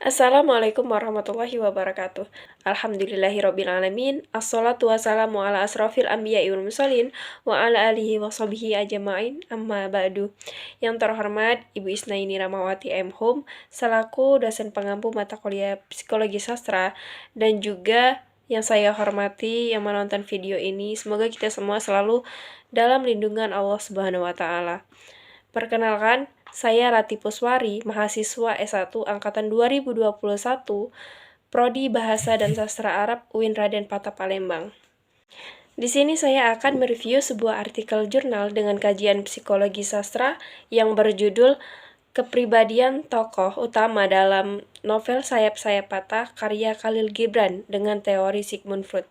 Assalamualaikum warahmatullahi wabarakatuh. Alhamdulillahirrabbilalamin. Assalatu wassalamu ala asrafil anbiya'i wal mursalin wa ala alihi wa sahbihi ajma'in amma ba'du. Yang terhormat Ibu Isnaini Ramawati M. Hum selaku dosen pengampu mata kuliah Psikologi Sastra, dan juga yang saya hormati yang menonton video ini, semoga kita semua selalu dalam lindungan Allah Subhanahu wa taala. Perkenalkan, saya Rati Puswari, mahasiswa S1 angkatan 2021, Prodi Bahasa dan Sastra Arab UIN Raden Patah Palembang. Di sini saya akan mereview sebuah artikel jurnal dengan kajian psikologi sastra yang berjudul Kepribadian Tokoh Utama dalam Novel Sayap-Sayap Patah karya Khalil Gibran dengan teori Sigmund Freud.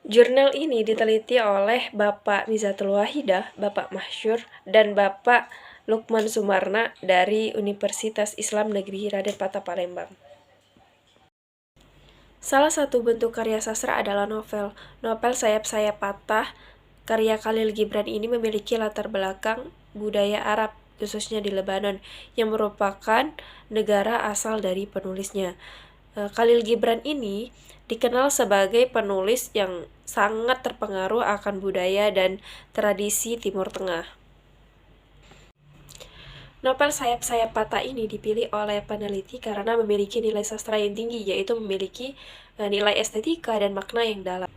Jurnal ini diteliti oleh Bapak Mizatul Wahidah, Bapak Masyur, dan Bapak Lukman Sumarna dari Universitas Islam Negeri Raden Patah Palembang. Salah satu bentuk karya sastra adalah novel. Novel Sayap-Sayap Patah karya Khalil Gibran ini memiliki latar belakang budaya Arab, khususnya di Lebanon, yang merupakan negara asal dari penulisnya. Khalil Gibran ini dikenal sebagai penulis yang sangat terpengaruh akan budaya dan tradisi Timur Tengah. Novel Sayap-Sayap Patah ini dipilih oleh peneliti karena memiliki nilai sastra yang tinggi, yaitu memiliki nilai estetika dan makna yang dalam.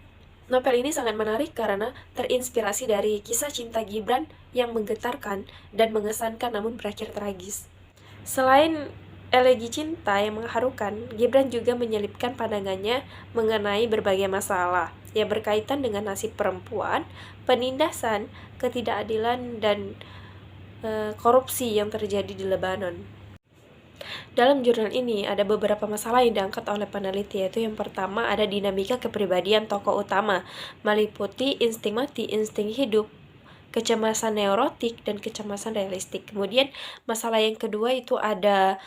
Novel ini sangat menarik karena terinspirasi dari kisah cinta Gibran yang menggetarkan dan mengesankan namun berakhir tragis. Selain elegi cinta yang mengharukan, Gibran juga menyelipkan pandangannya mengenai berbagai masalah yang berkaitan dengan nasib perempuan, penindasan, ketidakadilan, dan korupsi yang terjadi di Lebanon. Dalam jurnal ini ada beberapa masalah yang diangkat oleh peneliti, yaitu yang pertama ada dinamika kepribadian tokoh utama, meliputi insting mati, insting hidup, kecemasan neurotik, dan kecemasan realistik. Kemudian masalah yang kedua itu ada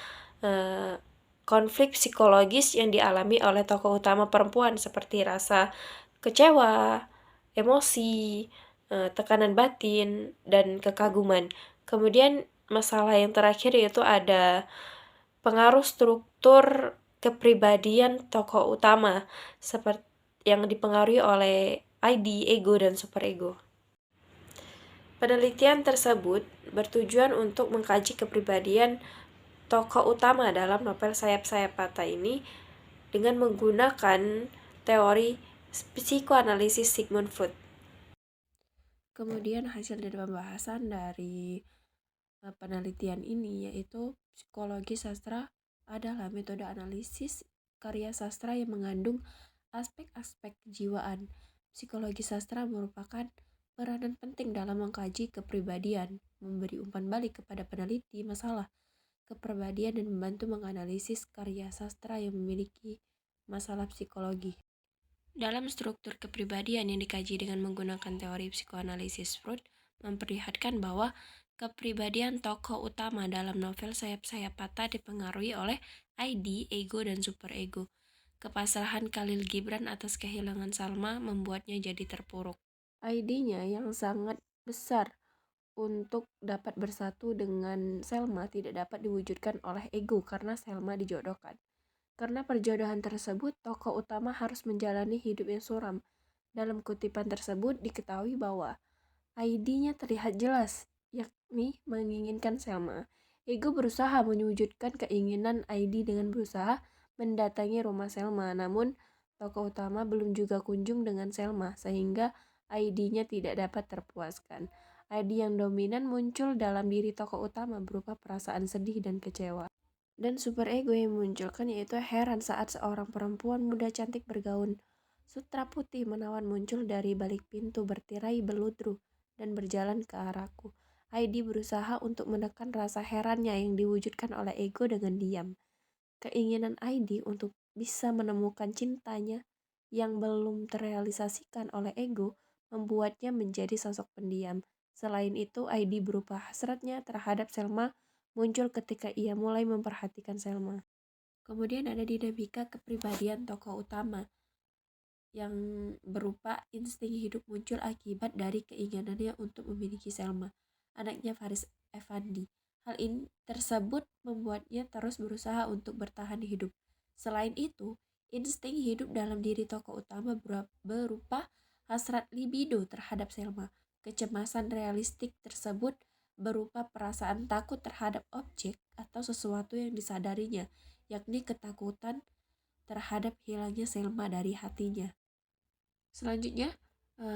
konflik psikologis yang dialami oleh tokoh utama perempuan seperti rasa kecewa, emosi, tekanan batin, dan kekaguman. Kemudian masalah yang terakhir yaitu ada pengaruh struktur kepribadian tokoh utama seperti yang dipengaruhi oleh ID, ego, dan superego. Penelitian tersebut bertujuan untuk mengkaji kepribadian tokoh utama dalam novel Sayap-Sayap Patah ini dengan menggunakan teori psikoanalisis Sigmund Freud. Kemudian hasil dari pembahasan dari penelitian ini yaitu psikologi sastra adalah metode analisis karya sastra yang mengandung aspek-aspek kejiwaan. Psikologi sastra merupakan peranan penting dalam mengkaji kepribadian, memberi umpan balik kepada peneliti masalah kepribadian, dan membantu menganalisis karya sastra yang memiliki masalah psikologi. Dalam struktur kepribadian yang dikaji dengan menggunakan teori psikoanalisis Freud, memperlihatkan bahwa kepribadian tokoh utama dalam novel Sayap-Sayap Patah dipengaruhi oleh ID, ego, dan superego. Kepasrahan Khalil Gibran atas kehilangan Salma membuatnya jadi terpuruk. ID-nya yang sangat besar untuk dapat bersatu dengan Selma tidak dapat diwujudkan oleh ego karena Selma dijodohkan. Karena perjodohan tersebut, tokoh utama harus menjalani hidup yang suram. Dalam kutipan tersebut diketahui bahwa ID-nya terlihat jelas, yakni menginginkan Selma. Ego berusaha mewujudkan keinginan ID dengan berusaha mendatangi rumah Selma, namun tokoh utama belum juga kunjung dengan Selma, sehingga ID-nya tidak dapat terpuaskan. ID yang dominan muncul dalam diri tokoh utama berupa perasaan sedih dan kecewa. Dan superego yang memunculkan yaitu heran saat seorang perempuan muda cantik bergaun sutra putih menawan muncul dari balik pintu bertirai beludru dan berjalan ke arahku. Heidi berusaha untuk menekan rasa herannya yang diwujudkan oleh ego dengan diam. Keinginan Heidi untuk bisa menemukan cintanya yang belum terrealisasikan oleh ego membuatnya menjadi sosok pendiam. Selain itu, Heidi berupa hasratnya terhadap Selma muncul ketika ia mulai memperhatikan Selma. Kemudian ada dinamika kepribadian tokoh utama yang berupa insting hidup muncul akibat dari keinginannya untuk memiliki Selma, anaknya Faris Effendi. Hal ini tersebut membuatnya terus berusaha untuk bertahan hidup. Selain itu, insting hidup dalam diri tokoh utama berupa hasrat libido terhadap Selma. Kecemasan realistik tersebut berupa perasaan takut terhadap objek atau sesuatu yang disadarinya, yakni ketakutan terhadap hilangnya Selma dari hatinya. Selanjutnya,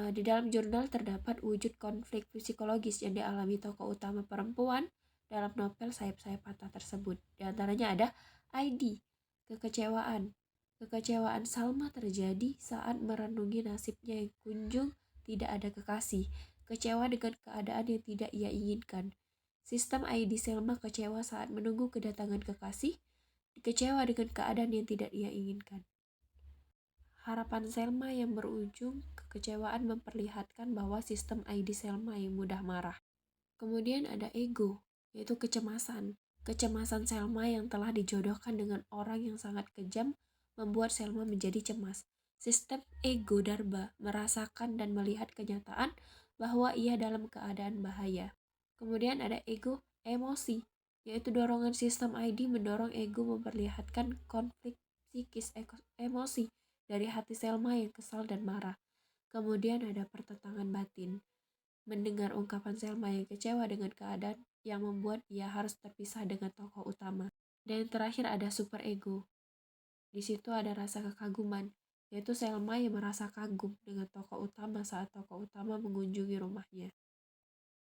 di dalam jurnal terdapat wujud konflik psikologis yang dialami tokoh utama perempuan dalam novel Sayap-Sayap Patah tersebut. Di antaranya ada ID, kekecewaan. Kekecewaan Salma terjadi saat merenungi nasibnya yang kunjung tidak ada kekasih, kecewa dengan keadaan yang tidak ia inginkan. Sistem ID Selma kecewa saat menunggu kedatangan kekasih, kecewa dengan keadaan yang tidak ia inginkan. Harapan Selma yang berujung kekecewaan memperlihatkan bahwa sistem ID Selma yang mudah marah. Kemudian ada ego, yaitu kecemasan. Kecemasan Selma yang telah dijodohkan dengan orang yang sangat kejam membuat Selma menjadi cemas. Sistem ego Darba merasakan dan melihat kenyataan bahwa ia dalam keadaan bahaya. Kemudian ada ego emosi, yaitu dorongan sistem ID mendorong ego memperlihatkan konflik psikis emosi dari hati Selma yang kesal dan marah. Kemudian ada pertentangan batin. Mendengar ungkapan Selma yang kecewa dengan keadaan yang membuat ia harus terpisah dengan tokoh utama. Dan yang terakhir ada super ego. Di situ ada rasa kekaguman, yaitu Selma yang merasa kagum dengan tokoh utama saat tokoh utama mengunjungi rumahnya.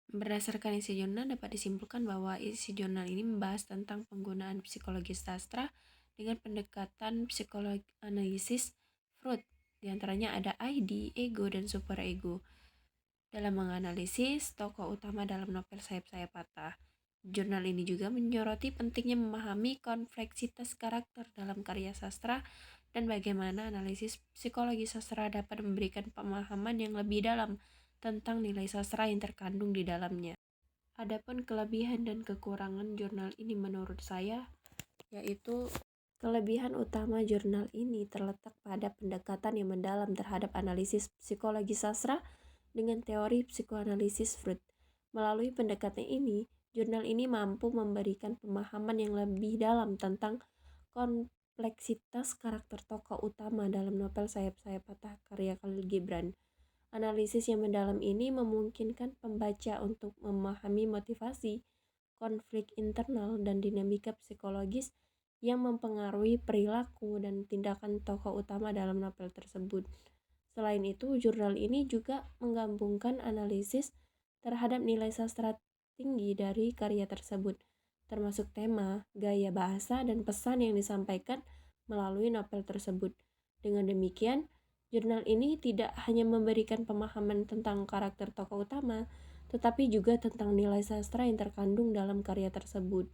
Berdasarkan isi jurnal dapat disimpulkan bahwa isi jurnal ini membahas tentang penggunaan psikologi sastra dengan pendekatan psikologi analisis Freud. Di antaranya ada ID, ego, dan superego. Dalam menganalisis tokoh utama dalam novel Sayap-Sayap Patah, jurnal ini juga menyoroti pentingnya memahami kompleksitas karakter dalam karya sastra dan bagaimana analisis psikologi sastra dapat memberikan pemahaman yang lebih dalam tentang nilai sastra yang terkandung di dalamnya. Adapun kelebihan dan kekurangan jurnal ini menurut saya, yaitu kelebihan utama jurnal ini terletak pada pendekatan yang mendalam terhadap analisis psikologi sastra dengan teori psikoanalisis Freud. Melalui pendekatan ini, jurnal ini mampu memberikan pemahaman yang lebih dalam tentang kompleksitas karakter tokoh utama dalam novel Sayap-Sayap Patah karya Khalil Gibran. Analisis yang mendalam ini memungkinkan pembaca untuk memahami motivasi, konflik internal, dan dinamika psikologis yang mempengaruhi perilaku dan tindakan tokoh utama dalam novel tersebut. Selain itu, jurnal ini juga menggabungkan analisis terhadap nilai sastra tinggi dari karya tersebut, termasuk tema, gaya bahasa, dan pesan yang disampaikan melalui novel tersebut. Dengan demikian, jurnal ini tidak hanya memberikan pemahaman tentang karakter tokoh utama, tetapi juga tentang nilai sastra yang terkandung dalam karya tersebut.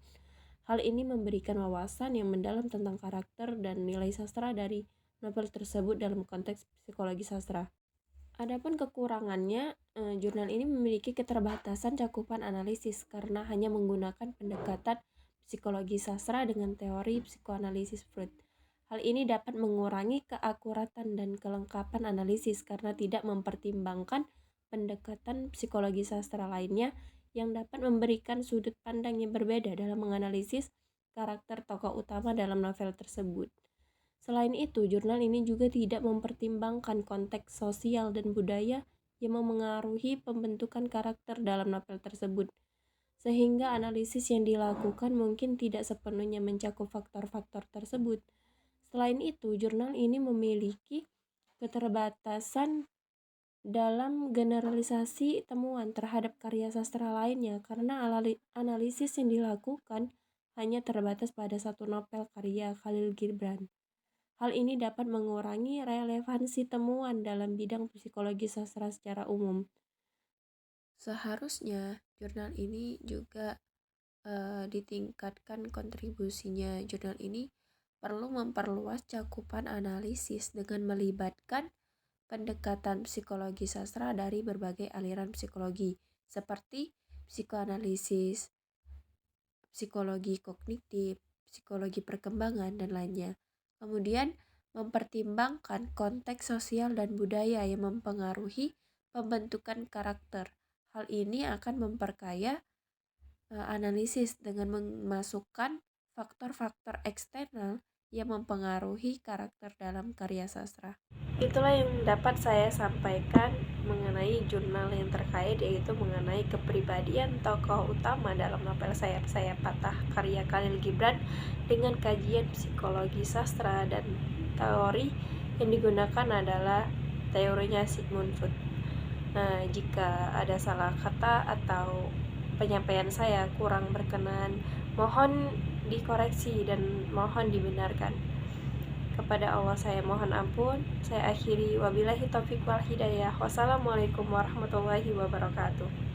Hal ini memberikan wawasan yang mendalam tentang karakter dan nilai sastra dari novel tersebut dalam konteks psikologi sastra. Adapun kekurangannya, jurnal ini memiliki keterbatasan cakupan analisis karena hanya menggunakan pendekatan psikologi sastra dengan teori psikoanalisis Freud. Hal ini dapat mengurangi keakuratan dan kelengkapan analisis karena tidak mempertimbangkan pendekatan psikologi sastra lainnya yang dapat memberikan sudut pandang yang berbeda dalam menganalisis karakter tokoh utama dalam novel tersebut. Selain itu, jurnal ini juga tidak mempertimbangkan konteks sosial dan budaya yang memengaruhi pembentukan karakter dalam novel tersebut, sehingga analisis yang dilakukan mungkin tidak sepenuhnya mencakup faktor-faktor tersebut. Selain itu, jurnal ini memiliki keterbatasan dalam generalisasi temuan terhadap karya sastra lainnya karena analisis yang dilakukan hanya terbatas pada satu novel karya Khalil Gibran. Hal ini dapat mengurangi relevansi temuan dalam bidang psikologi sastra secara umum. Seharusnya jurnal ini juga ditingkatkan kontribusinya. Jurnal ini perlu memperluas cakupan analisis dengan melibatkan pendekatan psikologi sastra dari berbagai aliran psikologi seperti psikoanalisis, psikologi kognitif, psikologi perkembangan, dan lainnya. Kemudian mempertimbangkan konteks sosial dan budaya yang mempengaruhi pembentukan karakter. Hal ini akan memperkaya analisis dengan memasukkan faktor-faktor eksternal yang mempengaruhi karakter dalam karya sastra. Itulah yang dapat saya sampaikan mengenai jurnal yang terkait, yaitu mengenai kepribadian tokoh utama dalam novel Sayap-Sayap Patah karya Khalil Gibran dengan kajian psikologi sastra, dan teori yang digunakan adalah teorinya Sigmund Freud. Nah, jika ada salah kata atau penyampaian saya kurang berkenan, mohon dikoreksi dan mohon dibenarkan. Kepada Allah saya mohon ampun. Saya akhiri, wabillahi taufiq wal hidayah. Wassalamualaikum warahmatullahi wabarakatuh.